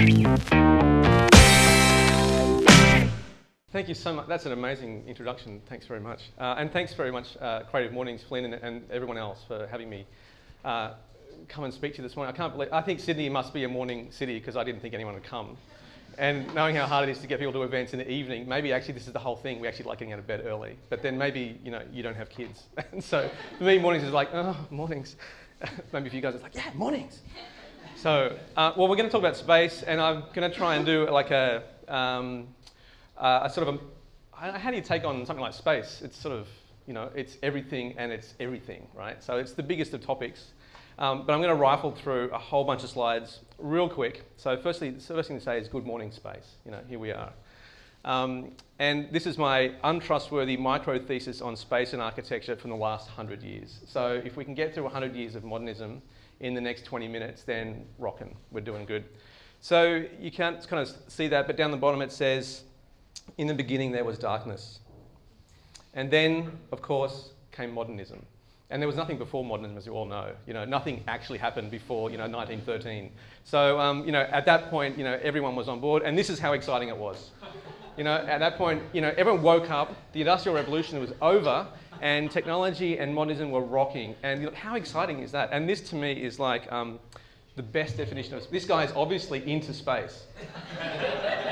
Thank you so much. That's an amazing introduction. Thanks very much. And thanks very much, Creative Mornings, Flynn, and everyone else for having me come and speak to you this morning. I think Sydney must be a morning city because I didn't think anyone would come. And knowing how hard it is to get people to events in the evening, maybe actually this is the whole thing. We actually like getting out of bed early. But then maybe, you don't have kids. And so for me, mornings is like, oh, mornings. Maybe for you guys, it's like, yeah, mornings. So, well, we're going to talk about space, and I'm going to try and do like a sort of how do you take on something like space? It's sort of, it's everything and it's everything, right? So it's the biggest of topics. But I'm going to rifle through a whole bunch of slides real quick. So firstly, the first thing to say is good morning space. Here we are. And this is my untrustworthy micro thesis on space and architecture from the last 100 years. So if we can get through 100 years of modernism in the next 20 minutes, then rockin', we're doing good. So you can't kind of see that, but down the bottom it says, in the beginning there was darkness. And then, of course, came modernism. And there was nothing before modernism, as you all know. Nothing actually happened before, 1913. So, at that point, everyone was on board, and this is how exciting it was. At that point, everyone woke up, the Industrial Revolution was over, and technology and modernism were rocking. And how exciting is that? And this, to me, is like the best definition of this guy is obviously into space.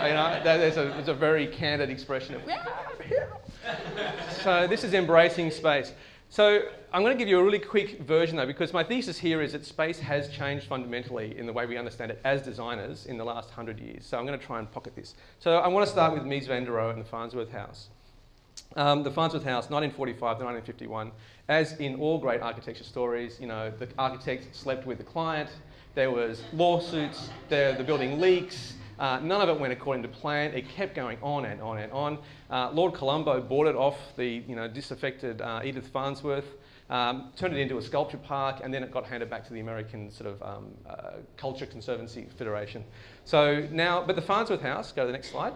There's a very candid expression of, yeah, yeah. So this is embracing space. So I'm going to give you a really quick version though, because my thesis here is that space has changed fundamentally in the way we understand it as designers in the last 100 years. So I'm going to try and pocket this. So I want to start with Mies van der Rohe and the Farnsworth House. The Farnsworth House, 1945 to 1951. As in all great architecture stories, the architect slept with the client, there was lawsuits, the building leaks, none of it went according to plan. It kept going on and on and on. Lord Colombo bought it off the disaffected Edith Farnsworth, turned it into a sculpture park, and then it got handed back to the American sort of Culture Conservancy Federation. So now, but the Farnsworth House, go to the next slide.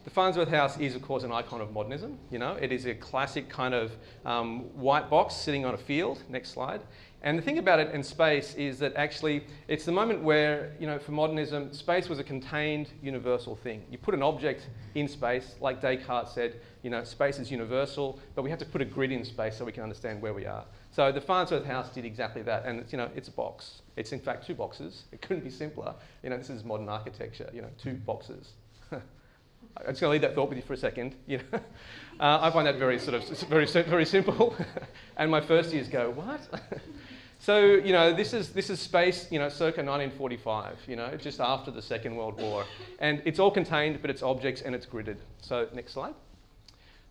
The Farnsworth House is, of course, an icon of modernism. It is a classic kind of white box sitting on a field. Next slide. And the thing about it in space is that actually it's the moment where, for modernism, space was a contained universal thing. You put an object in space, like Descartes said, space is universal, but we have to put a grid in space so we can understand where we are. So the Farnsworth House did exactly that, and it's a box. It's in fact two boxes. It couldn't be simpler. This is modern architecture. Two boxes. I'm just going to leave that thought with you for a second. I find that very simple. And my first years go, what? So this is space, circa 1945. Just after the Second World War, and it's all contained, but it's objects and it's gridded. So next slide.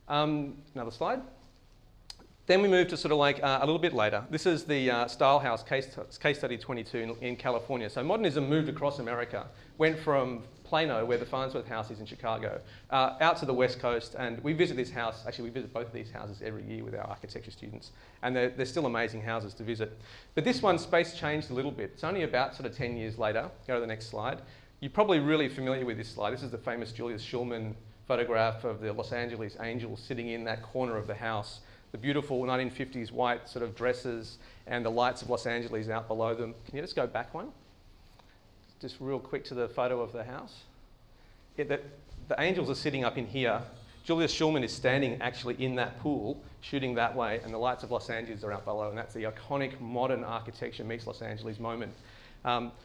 Another slide. Then we move to sort of like a little bit later. This is the Style House case study 22 in California. So modernism moved across America, went from Plano, where the Farnsworth House is in Chicago, out to the West Coast, and we visit this house. Actually, we visit both of these houses every year with our architecture students, and they're still amazing houses to visit. But this one, space changed a little bit. It's only about sort of 10 years later. Go to the next slide. You're probably really familiar with this slide. This is the famous Julius Schulman photograph of the Los Angeles Angels sitting in that corner of the house. The beautiful 1950s white sort of dresses and the lights of Los Angeles out below them. Can you just go back one? Just real quick to the photo of the house. The angels are sitting up in here. Julius Schulman is standing actually in that pool, shooting that way, and the lights of Los Angeles are out below, and that's the iconic modern architecture meets Los Angeles moment.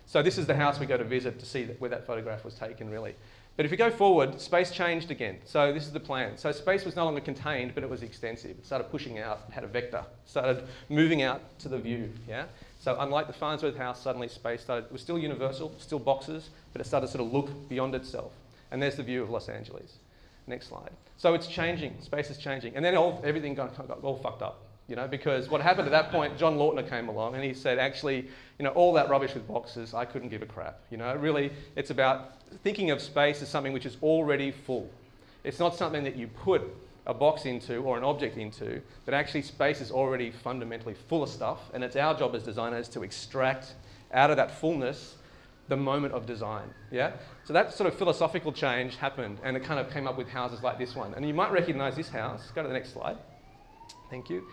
So this is the house we go to visit to see where that photograph was taken, really. But if you go forward, space changed again. So this is the plan. So space was no longer contained, but it was extensive. It started pushing out, it had a vector, started moving out to the view, yeah? So unlike the Farnsworth House, suddenly space it was still universal, still boxes, but it started to sort of look beyond itself. And there's the view of Los Angeles. Next slide. So it's changing, space is changing. And then everything got all fucked up, because what happened at that point, John Lautner came along and he said, actually, all that rubbish with boxes, I couldn't give a crap. Really, it's about thinking of space as something which is already full. It's not something that you put a box into or an object into, but actually space is already fundamentally full of stuff, and it's our job as designers to extract out of that fullness the moment of design, yeah? So that sort of philosophical change happened, and it kind of came up with houses like this one. And you might recognize this house. Go to the next slide. Thank you.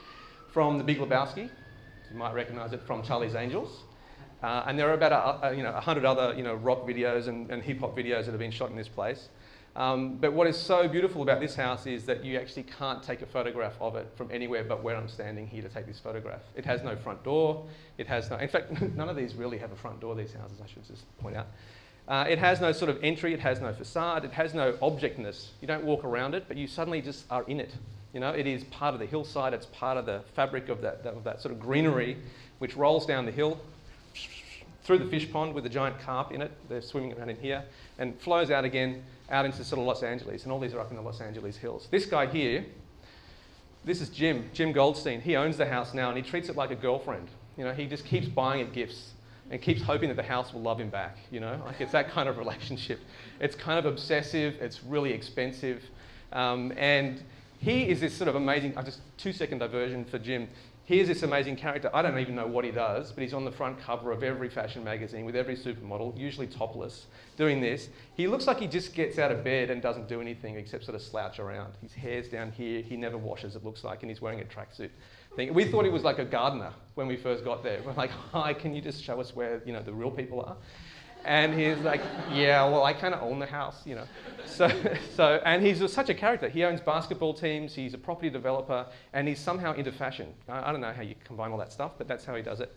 From The Big Lebowski. You might recognize it from Charlie's Angels. And there are about 100 other rock videos and hip hop videos that have been shot in this place. But what is so beautiful about this house is that you actually can't take a photograph of it from anywhere but where I'm standing here to take this photograph. It has no front door. It has no, in fact, none of these really have a front door, these houses, I should just point out. It has no sort of entry. It has no facade. It has no objectness. You don't walk around it, but you suddenly just are in it. It is part of the hillside. It's part of the fabric of that sort of greenery, which rolls down the hill through the fish pond with a giant carp in it. They're swimming around in here, and flows out again, out into sort of Los Angeles. And all these are up in the Los Angeles hills. This guy here, this is Jim Goldstein. He owns the house now, and he treats it like a girlfriend. He just keeps buying it gifts and keeps hoping that the house will love him back. Like it's that kind of relationship. It's kind of obsessive. It's really expensive. And he is this sort of amazing, just 2-second diversion for Jim. He is this amazing character. I don't even know what he does, but he's on the front cover of every fashion magazine with every supermodel, usually topless, doing this. He looks like he just gets out of bed and doesn't do anything except sort of slouch around. His hair's down here. He never washes, it looks like, and he's wearing a tracksuit thing. We thought he was like a gardener when we first got there. We're like, hi, can you just show us where the real people are? And he's like, yeah, well, I kind of own the house, and he's such a character. He owns basketball teams, he's a property developer, and he's somehow into fashion. I don't know how you combine all that stuff, but that's how he does it.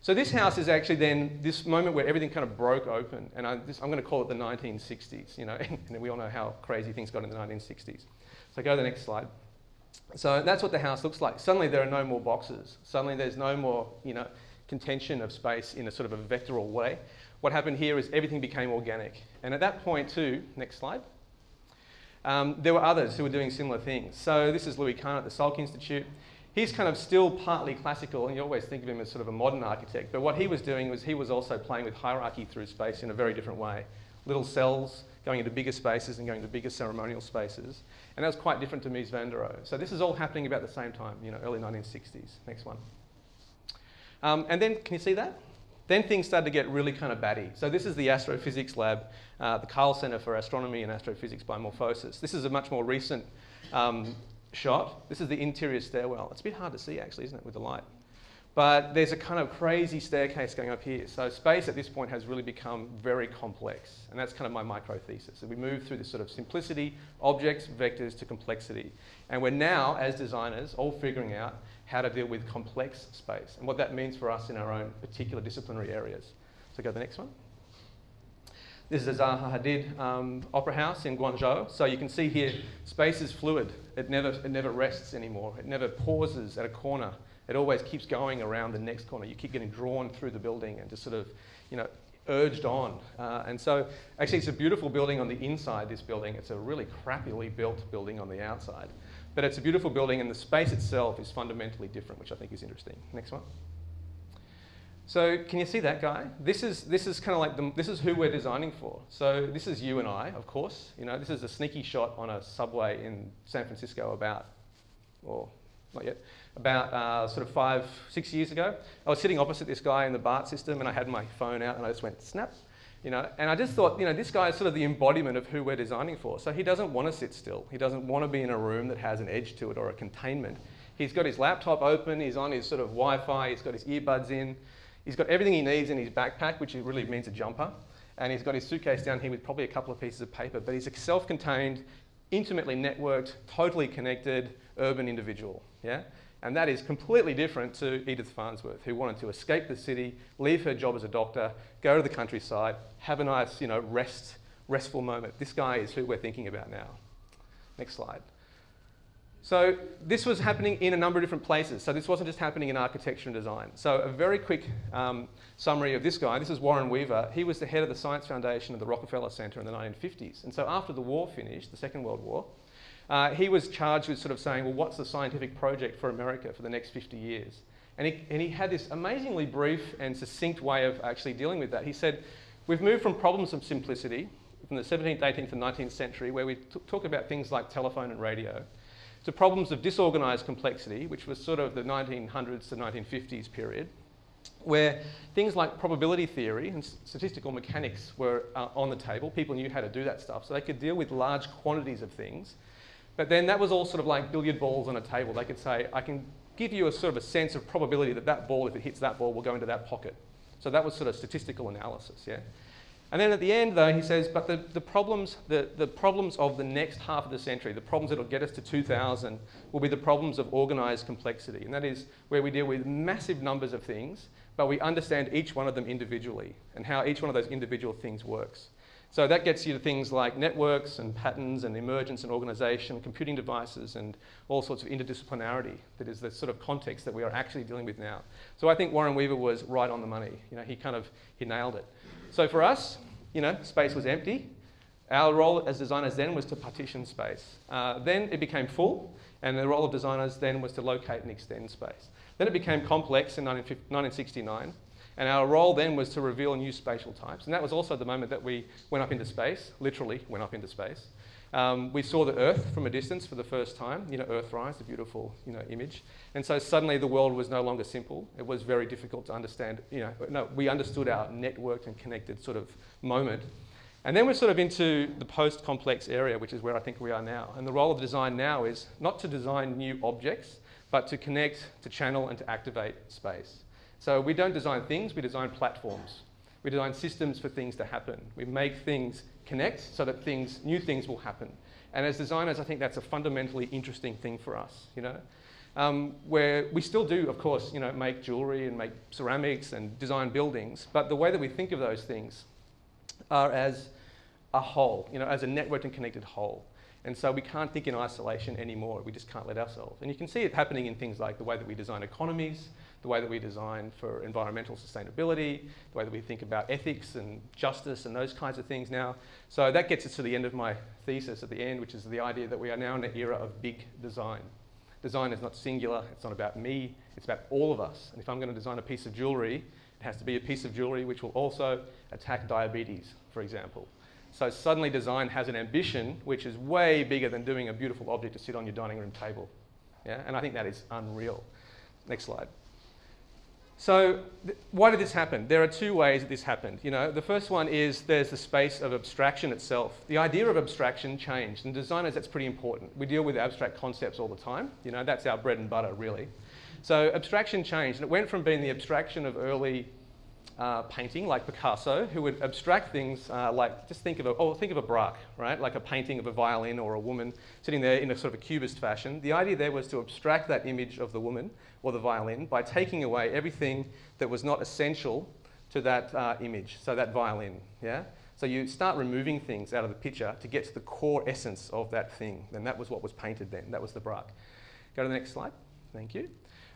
So this house is actually then this moment where everything kind of broke open, and I'm going to call it the 1960s, and we all know how crazy things got in the 1960s. So go to the next slide. So that's what the house looks like. Suddenly there are no more boxes. Suddenly there's no more, contention of space in a sort of a vectoral way. What happened here is everything became organic. And at that point too, next slide, there were others who were doing similar things. So this is Louis Kahn at the Salk Institute. He's kind of still partly classical, and you always think of him as sort of a modern architect, but what he was doing was he was also playing with hierarchy through space in a very different way. Little cells going into bigger spaces and going to bigger ceremonial spaces. And that was quite different to Mies van der Rohe. So this is all happening about the same time, early 1960s. Next one. And then, can you see that? Then things started to get really kind of batty. So this is the astrophysics lab, the Carl Center for Astronomy and Astrophysics by Morphosis. This is a much more recent shot. This is the interior stairwell. It's a bit hard to see actually, isn't it, with the light? But there's a kind of crazy staircase going up here. So space at this point has really become very complex. And that's kind of my micro thesis. So we move through this sort of simplicity, objects, vectors to complexity. And we're now, as designers, all figuring out how to deal with complex space and what that means for us in our own particular disciplinary areas. So go to the next one. This is the Zaha Hadid Opera House in Guangzhou. So you can see here, space is fluid. It never rests anymore. It never pauses at a corner. It always keeps going around the next corner. You keep getting drawn through the building and just sort of, urged on. And so actually it's a beautiful building on the inside, this building. It's a really crappily built building on the outside. But it's a beautiful building and the space itself is fundamentally different, which I think is interesting. Next one. So can you see that guy? This is kind of like, this is who we're designing for. So this is you and I, of course. This is a sneaky shot on a subway in San Francisco about sort of 5-6 years ago. I was sitting opposite this guy in the BART system and I had my phone out and I just went, snap. And I just thought, this guy is sort of the embodiment of who we're designing for. So he doesn't want to sit still. He doesn't want to be in a room that has an edge to it or a containment. He's got his laptop open, he's on his sort of Wi-Fi, he's got his earbuds in, he's got everything he needs in his backpack, which really means a jumper. And he's got his suitcase down here with probably a couple of pieces of paper, but he's a self-contained, intimately networked, totally connected urban individual, yeah? And that is completely different to Edith Farnsworth, who wanted to escape the city, leave her job as a doctor, go to the countryside, have a nice, restful moment. This guy is who we're thinking about now. Next slide. So this was happening in a number of different places. So this wasn't just happening in architecture and design. So a very quick summary of this guy. This is Warren Weaver. He was the head of the Science Foundation of the Rockefeller Center in the 1950s. And so after the war finished, the Second World War, he was charged with sort of saying, well, what's the scientific project for America for the next 50 years? And he had this amazingly brief and succinct way of actually dealing with that. He said, we've moved from problems of simplicity from the 17th, 18th and 19th century, where we talk about things like telephone and radio, to problems of disorganised complexity, which was sort of the 1900s to 1950s period, where things like probability theory and statistical mechanics were on the table. People knew how to do that stuff, so they could deal with large quantities of things. But then that was all sort of like billiard balls on a table. They could say, I can give you a sort of a sense of probability that that ball, if it hits that ball, will go into that pocket. So that was sort of statistical analysis, yeah. And then at the end, though, he says, but the problems of the next half of the century, the problems that will get us to 2000, will be the problems of organised complexity. And that is where we deal with massive numbers of things, but we understand each one of them individually and how each one of those individual things works. So that gets you to things like networks and patterns and emergence and organisation, computing devices and all sorts of interdisciplinarity that is the sort of context that we are actually dealing with now. So I think Warren Weaver was right on the money. You know, he nailed it. So for us, you know, space was empty. Our role as designers then was to partition space. Then it became full, and the role of designers then was to locate and extend space. Then it became complex in 1969, and our role then was to reveal new spatial types. And that was also the moment that we went up into space, literally went up into space. We saw the Earth from a distance for the first time, you know, Earthrise, the beautiful, you know, image. And so suddenly the world was no longer simple. It was very difficult to understand, you know, no, we understood our networked and connected sort of moment. And then we're sort of into the post-complex area, which is where I think we are now. And the role of design now is not to design new objects, but to connect, to channel, and to activate space. So we don't design things, we design platforms. We design systems for things to happen. We make things connect so that new things will happen. And as designers, I think that's a fundamentally interesting thing for us, you know, where we still do, of course, you know, make jewelry and make ceramics and design buildings, but the way that we think of those things are as a whole, you know, as a networked and connected whole. And so we can't think in isolation anymore. We just can't let ourselves. And you can see it happening in things like the way that we design economies, the way that we design for environmental sustainability, the way that we think about ethics and justice and those kinds of things now. So that gets us to the end of my thesis at the end, which is the idea that we are now in an era of big design. Design is not singular, it's not about me, it's about all of us. And if I'm going to design a piece of jewelry, it has to be a piece of jewelry which will also attack diabetes, for example. So suddenly design has an ambition which is way bigger than doing a beautiful object to sit on your dining room table. Yeah? And I think that is unreal. Next slide. So why did this happen? There are two ways that this happened. You know, the first one is there's the space of abstraction itself. The idea of abstraction changed, and designers, that's pretty important. We deal with abstract concepts all the time. You know, that's our bread and butter, really. So abstraction changed, and it went from being the abstraction of early painting, like Picasso, who would abstract things like, just think of a Burke, right? Like a painting of a violin or a woman sitting there in a sort of a cubist fashion. The idea there was to abstract that image of the woman or the violin by taking away everything that was not essential to that image, so that violin, yeah? So you start removing things out of the picture to get to the core essence of that thing, and that was what was painted then. That was the Burke. Go to the next slide. Thank you.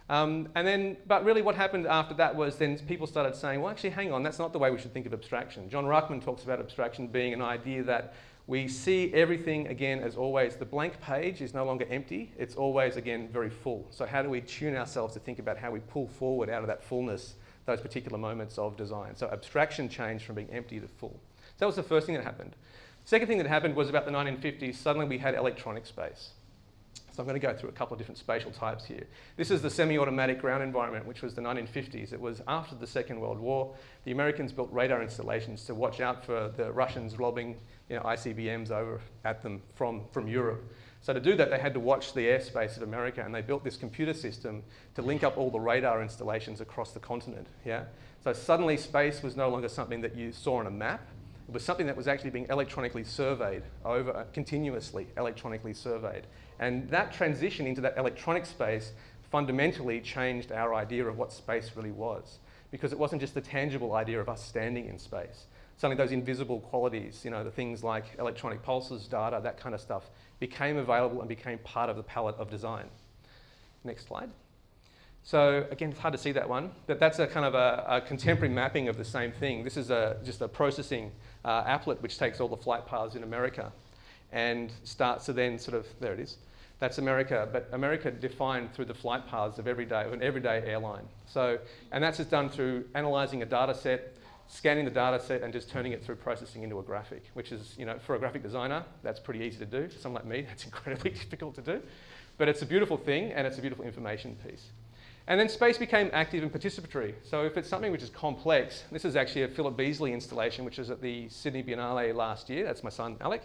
But really what happened after that was then people started saying, well, actually, hang on, that's not the way we should think of abstraction. John Ruckman talks about abstraction being an idea that we see everything, again, as always, the blank page is no longer empty, it's always, again, very full. So how do we tune ourselves to think about how we pull forward out of that fullness those particular moments of design? So abstraction changed from being empty to full. So that was the first thing that happened. Second thing that happened was about the 1950s, suddenly we had electronic space. So I'm going to go through a couple of different spatial types here. This is the semi-automatic ground environment, which was the 1950s. It was after the Second World War. The Americans built radar installations to watch out for the Russians lobbing, you know, ICBMs over at them from Europe. So to do that, they had to watch the airspace of America, and they built this computer system to link up all the radar installations across the continent. Yeah? So suddenly space was no longer something that you saw on a map. It was something that was actually being electronically surveyed, continuously electronically surveyed. And that transition into that electronic space fundamentally changed our idea of what space really was, because it wasn't just the tangible idea of us standing in space. Suddenly those invisible qualities, you know, the things like electronic pulses, data, that kind of stuff, became available and became part of the palette of design. Next slide. So again, it's hard to see that one, but that's a kind of a contemporary mapping of the same thing. This is just a processing applet which takes all the flight paths in America and starts to then sort of, there it is. That's America, but America defined through the flight paths of an everyday airline. So, and that's just done through analysing a data set, scanning the data set and just turning it through processing into a graphic, which is, you know, for a graphic designer, that's pretty easy to do. For someone like me, that's incredibly difficult to do. But it's a beautiful thing and it's a beautiful information piece. And then space became active and participatory. So if it's something which is complex, this is actually a Philip Beasley installation, which was at the Sydney Biennale last year. That's my son, Alec.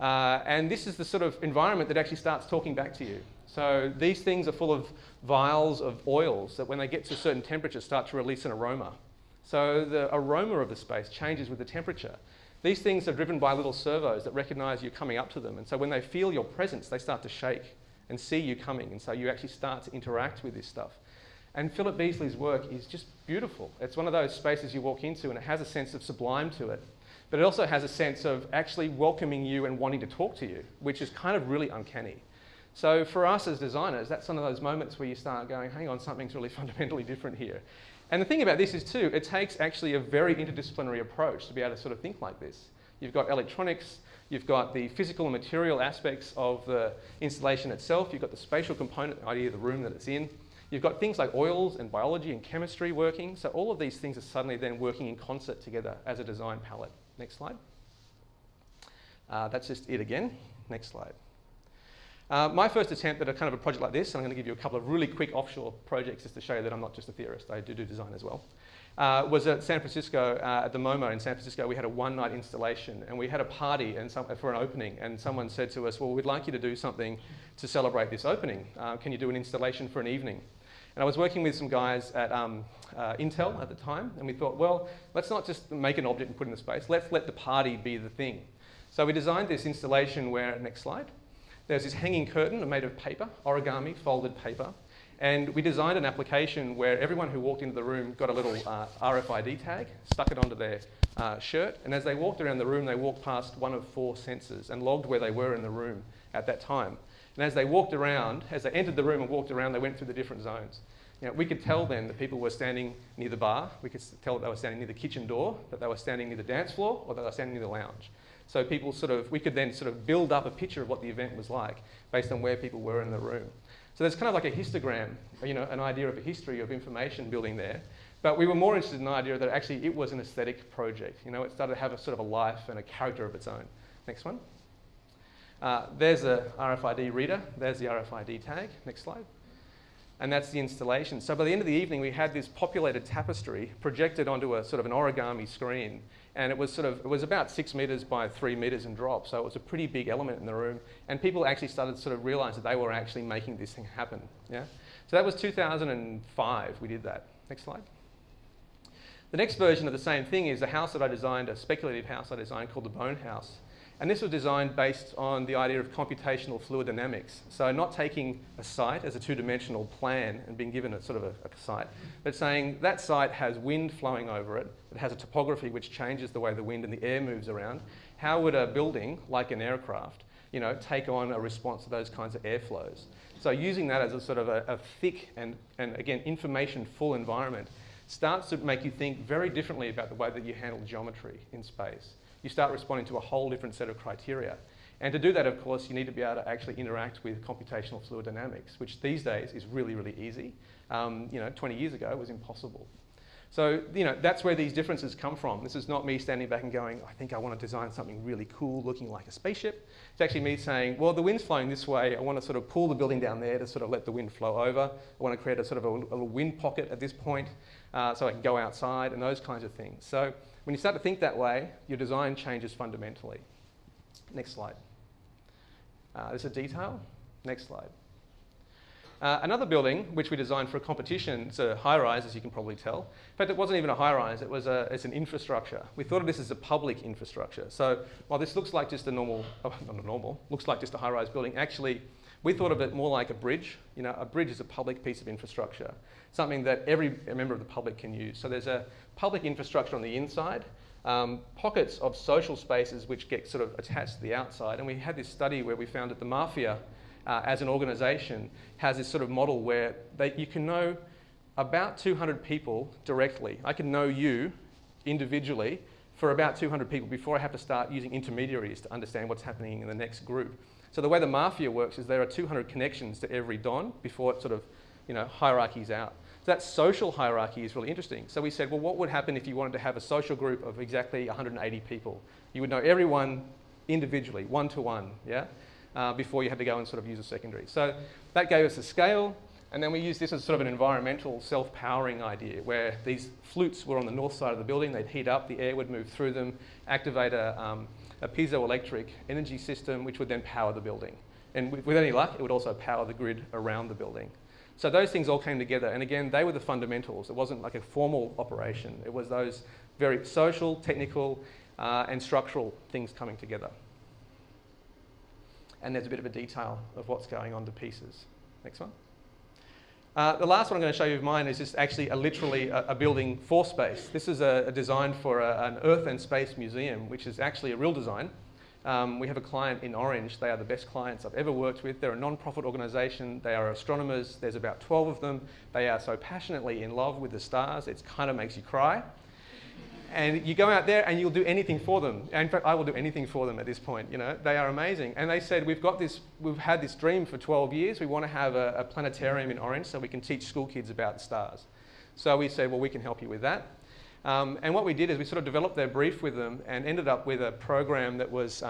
And this is the sort of environment that actually starts talking back to you. So these things are full of vials of oils that when they get to a certain temperature start to release an aroma. So the aroma of the space changes with the temperature. These things are driven by little servos that recognize you coming up to them. And so when they feel your presence, they start to shake and see you coming. And so you actually start to interact with this stuff. And Philip Beasley's work is just beautiful. It's one of those spaces you walk into and it has a sense of sublime to it. But it also has a sense of actually welcoming you and wanting to talk to you, which is kind of really uncanny. So for us as designers, that's one of those moments where you start going, hang on, something's really fundamentally different here. And the thing about this is too, it takes actually a very interdisciplinary approach to be able to sort of think like this. You've got electronics, you've got the physical and material aspects of the installation itself, you've got the spatial component, the idea of the room that it's in, you've got things like oils and biology and chemistry working, so all of these things are suddenly then working in concert together as a design palette. Next slide. That's just it again. Next slide. My first attempt at a kind of a project like this, and I'm going to give you a couple of really quick offshore projects just to show you that I'm not just a theorist, I do design as well, was at San Francisco, at the MoMA in San Francisco. We had a one-night installation and we had a party for an opening, and someone said to us, well, we'd like you to do something to celebrate this opening. Can you do an installation for an evening? And I was working with some guys at Intel at the time, and we thought, well, let's not just make an object and put it in the space, let's let the party be the thing. So we designed this installation where, next slide, there's this hanging curtain made of paper, origami, folded paper, and we designed an application where everyone who walked into the room got a little RFID tag, stuck it onto their shirt, and as they walked around the room, they walked past one of 4 sensors and logged where they were in the room at that time. And as they walked around, as they entered the room and walked around, they went through the different zones. You know, we could tell then that people were standing near the bar, we could tell that they were standing near the kitchen door, that they were standing near the dance floor, or that they were standing near the lounge. So people we could then sort of build up a picture of what the event was like based on where people were in the room. So there's kind of like a histogram, you know, an idea of a history of information building there. But we were more interested in the idea that actually it was an aesthetic project. You know, it started to have a sort of a life and a character of its own. Next one. There's a RFID reader. There's the RFID tag. Next slide. And that's the installation. So by the end of the evening, we had this populated tapestry projected onto a sort of an origami screen. And it was about 6 meters by 3 meters in drop. So it was a pretty big element in the room. And people actually started to sort of realize that they were actually making this thing happen. Yeah? So that was 2005, we did that. Next slide. The next version of the same thing is a house that I designed, a speculative house I designed called the Bone House. And this was designed based on the idea of computational fluid dynamics. So not taking a site as a two-dimensional plan and being given a sort of a site, but saying that site has wind flowing over it, it has a topography which changes the way the wind and the air moves around. How would a building, like an aircraft, you know, take on a response to those kinds of airflows? So using that as a sort of a thick and again, information-full environment starts to make you think very differently about the way that you handle geometry in space. You start responding to a whole different set of criteria. And to do that, of course, you need to be able to actually interact with computational fluid dynamics, which these days is really, really easy. You know, 20 years ago it was impossible. So, you know, that's where these differences come from. This is not me standing back and going, I think I want to design something really cool looking like a spaceship. It's actually me saying, well, the wind's flowing this way. I want to sort of pull the building down there to sort of let the wind flow over. I want to create a sort of a little wind pocket at this point so I can go outside and those kinds of things. So when you start to think that way, your design changes fundamentally. Next slide. This is a detail. Next slide. Another building, which we designed for a competition, it's a high-rise, as you can probably tell. In fact, it wasn't even a high-rise, it's an infrastructure. We thought of this as a public infrastructure. So while this looks like just a normal, looks like just a high-rise building, actually, we thought of it more like a bridge. You know, a bridge is a public piece of infrastructure, something that every member of the public can use. So there's a public infrastructure on the inside, pockets of social spaces which get sort of attached to the outside. And we had this study where we found that the mafia, as an organisation, has this sort of model where you can know about 200 people directly. I can know you individually for about 200 people before I have to start using intermediaries to understand what's happening in the next group. So the way the mafia works is there are 200 connections to every Don before it sort of, you know, hierarchies out. So that social hierarchy is really interesting. So we said, well, what would happen if you wanted to have a social group of exactly 180 people? You would know everyone individually, one-to-one, yeah? Before you had to go and sort of use a secondary. So that gave us a scale, and then we used this as sort of an environmental self-powering idea where these flutes were on the north side of the building, they'd heat up, the air would move through them, activate a piezoelectric energy system which would then power the building. And with any luck, it would also power the grid around the building. So those things all came together, and again, they were the fundamentals. It wasn't like a formal operation. It was those very social, technical, and structural things coming together. And there's a bit of a detail of what's going on to pieces. Next one. The last one I'm going to show you of mine is just actually literally a building for space. This is a design for an Earth and Space museum, which is actually a real design. We have a client in Orange. They are the best clients I've ever worked with. They're a non-profit organisation. They are astronomers. There's about 12 of them. They are so passionately in love with the stars, it kind of makes you cry. And you go out there and you'll do anything for them. In fact, I will do anything for them at this point. You know, they are amazing. And they said, we've had this dream for 12 years. We want to have a planetarium in Orange so we can teach school kids about the stars. So we said, well, we can help you with that. And what we did is we sort of developed their brief with them and ended up with a program that was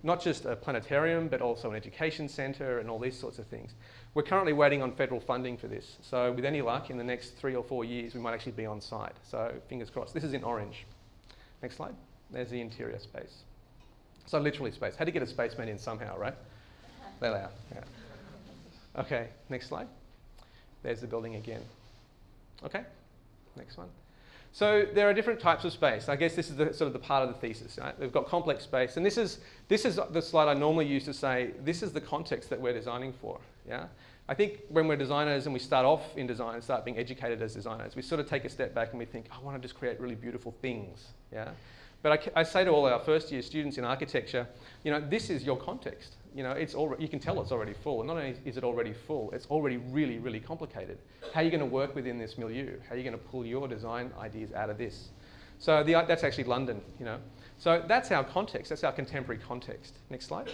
not just a planetarium, but also an education centre and all these sorts of things. We're currently waiting on federal funding for this. So with any luck, in the next 3 or 4 years, we might actually be on site. So fingers crossed. This is in Orange. Next slide. There's the interior space. So literally space. Had to get a spaceman in somehow, right? There they are. Yeah. Okay, next slide. There's the building again. Okay, next one. So there are different types of space. I guess this is sort of the part of the thesis. Right? We've got complex space, and this is the slide I normally use to say this is the context that we're designing for. Yeah, I think when we're designers and we start off in design and start being educated as designers, we sort of take a step back and we think, I want to just create really beautiful things. Yeah, but I say to all our first-year students in architecture, you know, this is your context. You know, you can tell it's already full. And not only is it already full, it's already really, really complicated. How are you going to work within this milieu? How are you going to pull your design ideas out of this? So that's actually London, you know. So that's our context. That's our contemporary context. Next slide.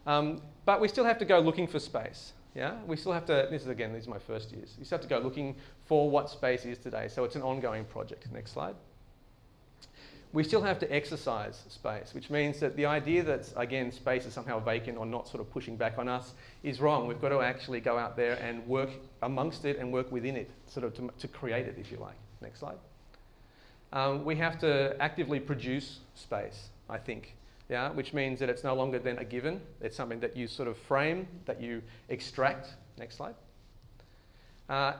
But we still have to go looking for space. Yeah, we still have to, these are my first years. You still have to go looking for what space is today. So it's an ongoing project. Next slide. We still have to exercise space, which means that the idea that, again, space is somehow vacant or not sort of pushing back on us is wrong. We've got to actually go out there and work amongst it and work within it, sort of to create it, if you like. Next slide. We have to actively produce space, I think, yeah, which means that it's no longer then a given. It's something that you sort of frame, that you extract. Next slide.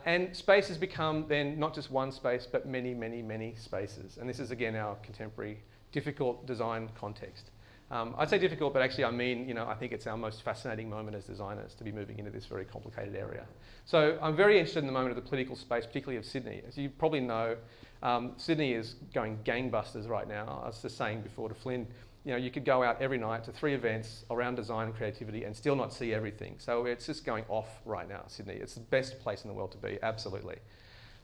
And space has become then not just one space, but many, many, many spaces. And this is, again, our contemporary difficult design context. I'd say difficult, but actually I mean, you know, I think it's our most fascinating moment as designers to be moving into this very complicated area. So I'm very interested in the moment of the political space, particularly of Sydney. As you probably know, Sydney is going gangbusters right now. I was just saying before to Flynn, you know, you could go out every night to 3 events around design and creativity and still not see everything. So it's just going off right now, Sydney. It's the best place in the world to be, absolutely.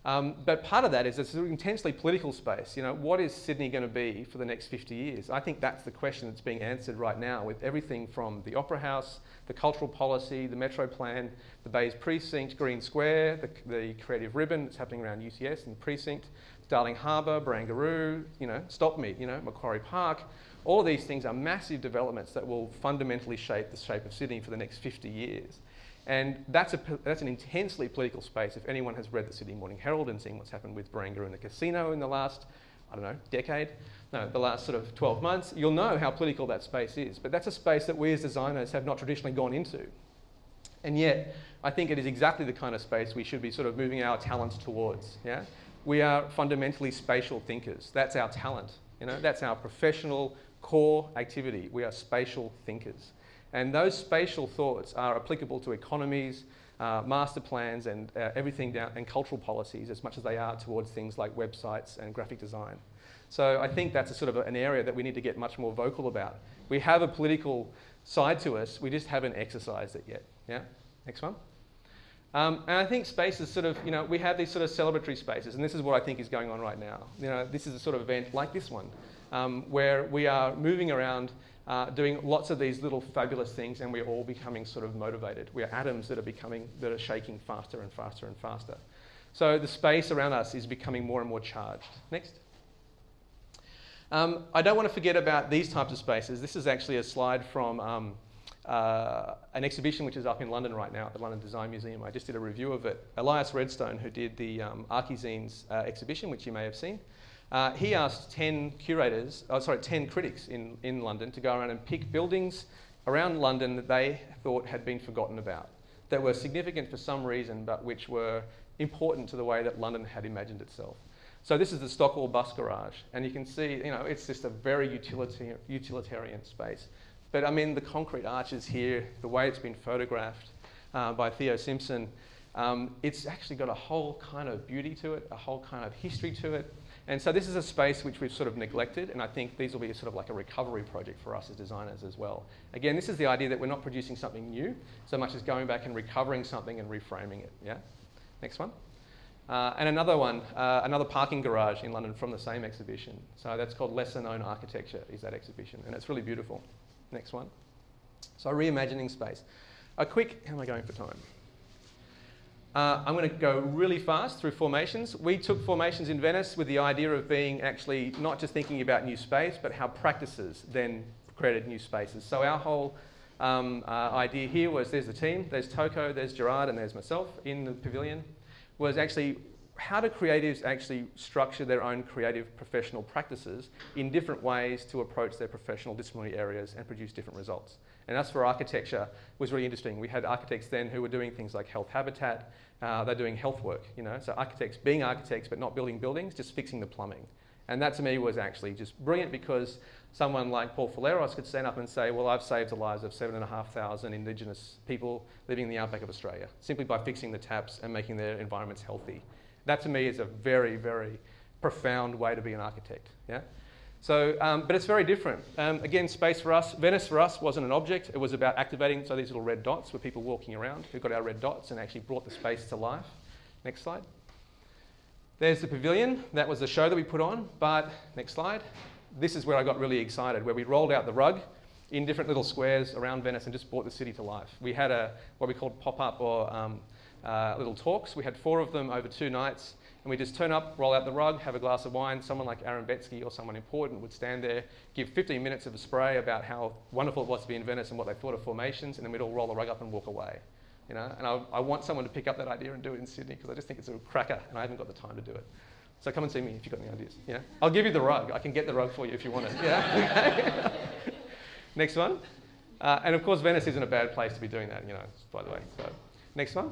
But part of that is it's an intensely political space. You know, what is Sydney going to be for the next 50 years? I think that's the question that's being answered right now with everything from the Opera House, the cultural policy, the Metro Plan, the Bays Precinct, Green Square, the creative ribbon that's happening around UTS and the precinct, Darling Harbour, Barangaroo, you know, Stop Me, you know, Macquarie Park. All of these things are massive developments that will fundamentally shape the shape of Sydney for the next 50 years. And that's an intensely political space. If anyone has read the Sydney Morning Herald and seen what's happened with Barangaroo and the casino in the last, I don't know, decade, no, the last sort of 12 months, you'll know how political that space is. But that's a space that we as designers have not traditionally gone into. And yet, I think it is exactly the kind of space we should be sort of moving our talents towards. Yeah? We are fundamentally spatial thinkers. That's our talent. You know? That's our professional core activity. We are spatial thinkers. And those spatial thoughts are applicable to economies, master plans, and everything down, and cultural policies as much as they are towards things like websites and graphic design. So I think that's a sort of an area that we need to get much more vocal about. We have a political side to us, we just haven't exercised it yet. Yeah? Next one. And I think space is sort of, you know, we have these sort of celebratory spaces, and this is what I think is going on right now. You know, this is a sort of event like this one, where we are moving around, doing lots of these little fabulous things, and we're all becoming sort of motivated. We are atoms that are shaking faster and faster and faster. So the space around us is becoming more and more charged. Next. I don't want to forget about these types of spaces. This is actually a slide from an exhibition which is up in London right now at the London Design Museum. I just did a review of it. Elias Redstone, who did the Archizines exhibition, which you may have seen, he asked 10 critics in London to go around and pick buildings around London that they thought had been forgotten about. that were significant for some reason, but which were important to the way that London had imagined itself. So this is the Stockwell bus garage, and you can see, you know, it's just a very utilitarian space. But I mean, the concrete arches here, the way it's been photographed by Theo Simpson, it's actually got a whole kind of beauty to it, a whole kind of history to it. And so this is a space which we've sort of neglected, and I think these will be sort of like a recovery project for us as designers as well. Again, this is the idea that we're not producing something new so much as going back and recovering something and reframing it. Yeah? Next one. And another one, another parking garage in London from the same exhibition. So that's called Lesser Known Architecture, is that exhibition, and it's really beautiful. Next one. So reimagining space. A quick, how am I going for time? I'm going to go really fast through formations. We took formations in Venice with the idea of being actually not just thinking about new space, but how practices then created new spaces. So our whole idea here was, there's the team, there's Toko, there's Gerard, and there's myself in the pavilion, was actually how do creatives actually structure their own creative professional practices in different ways to approach their professional disciplinary areas and produce different results. And as for architecture, was really interesting. We had architects then who were doing things like health habitat. They're doing health work, you know. So architects being architects but not building buildings, just fixing the plumbing. And that to me was actually just brilliant, because someone like Paul Falleros could stand up and say, well, I've saved the lives of 7,500 Indigenous people living in the outback of Australia, simply by fixing the taps and making their environments healthy. That to me is a very, very profound way to be an architect. Yeah? So, but it's very different. Again, space for us, Venice for us wasn't an object, it was about activating, so these little red dots were people walking around who got our red dots and actually brought the space to life. Next slide. There's the pavilion, that was the show that we put on, but next slide. This is where I got really excited, where we rolled out the rug in different little squares around Venice and just brought the city to life. We had what we called pop-up or little talks. We had 4 of them over 2 nights, and we just turn up, roll out the rug, have a glass of wine. Someone like Aaron Betsky or someone important would stand there, give 15 minutes of a spray about how wonderful it was to be in Venice and what they thought of formations, and then we'd all roll the rug up and walk away. You know? And I want someone to pick up that idea and do it in Sydney, because I just think it's a cracker, and I haven't got the time to do it. So come and see me if you've got any ideas. Yeah? I'll give you the rug. I can get the rug for you if you want it. Yeah? Next one. And of course, Venice isn't a bad place to be doing that, you know, by the way. So, next one.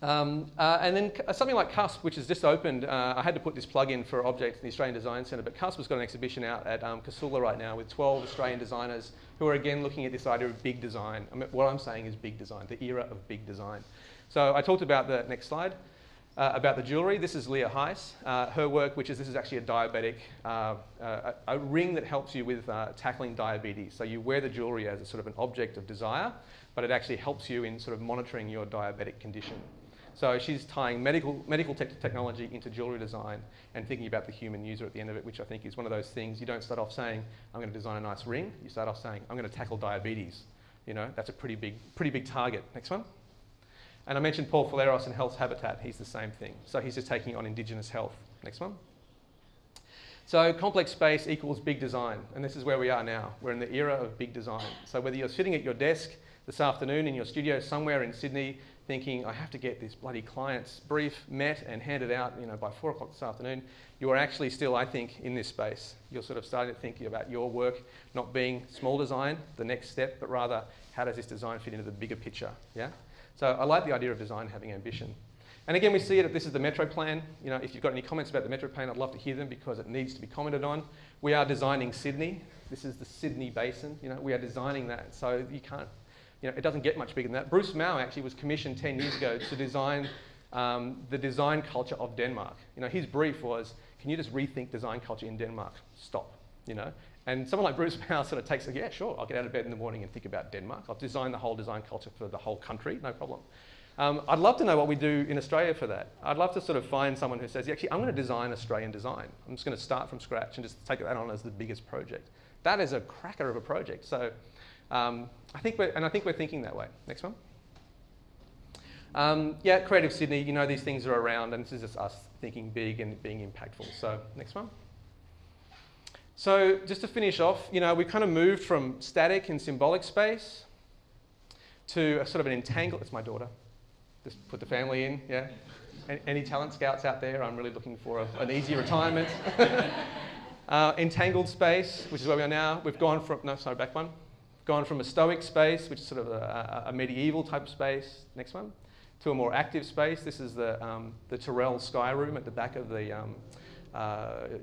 And then something like CUSP, which has just opened. I had to put this plug in for objects in the Australian Design Centre, but CUSP has got an exhibition out at Casula right now with 12 Australian designers who are again looking at this idea of big design. I mean, what I'm saying is big design, the era of big design. So I talked about the next slide, about the jewellery. This is Leah Heiss, her work, this is actually a diabetic, a ring that helps you with tackling diabetes. So you wear the jewellery as a sort of an object of desire, but it actually helps you in sort of monitoring your diabetic condition. So she's tying medical technology into jewellery design and thinking about the human user at the end of it, which I think is one of those things. You don't start off saying, I'm going to design a nice ring. You start off saying, I'm going to tackle diabetes. You know, that's a pretty big target. Next one. And I mentioned Paul Falleros and Health Habitat. He's the same thing. So he's just taking on Indigenous health. Next one. So complex space equals big design. And this is where we are now. We're in the era of big design. So whether you're sitting at your desk this afternoon in your studio somewhere in Sydney thinking, I have to get this bloody client's brief met and handed out, you know, by 4 o'clock this afternoon, you are actually still, I think, in this space. You're sort of starting to think about your work not being small design, the next step, but rather how does this design fit into the bigger picture, yeah? So I like the idea of design having ambition. And again, we see it, this is the metro plan. You know, if you've got any comments about the metro plan, I'd love to hear them because it needs to be commented on. We are designing Sydney. This is the Sydney Basin, you know, we are designing that. So you can't, you know, it doesn't get much bigger than that. Bruce Mau actually was commissioned 10 years ago to design the design culture of Denmark. You know, his brief was, can you just rethink design culture in Denmark? Stop, you know. And someone like Bruce Mau sort of takes, yeah, sure, I'll get out of bed in the morning and think about Denmark. I'll design the whole design culture for the whole country, no problem. I'd love to know what we do in Australia for that. I'd love to sort of find someone who says, actually, I'm going to design Australian design. I'm just going to start from scratch and just take that on as the biggest project. That is a cracker of a project. So I think we're thinking that way. Next one. Yeah, Creative Sydney, you know these things are around, and this is just us thinking big and being impactful. So next one. So just to finish off, you know, we kind of moved from static and symbolic space to a sort of an entangled, it's my daughter, just put the family in, yeah. Any talent scouts out there? I'm really looking for an easy retirement. Entangled space, which is where we are now. We've gone from, no, sorry, back one. gone from a stoic space, which is sort of a medieval type of space, next one, to a more active space. This is the Tourelles Sky Room at the back of the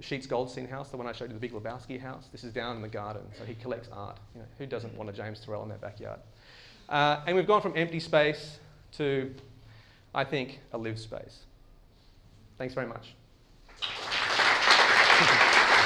Sheets Goldstein House, the one I showed you, the Big Lebowski house. This is down in the garden, so he collects art. You know, who doesn't want a James Turrell in their backyard? And we've gone from empty space to, I think, a lived space. Thanks very much.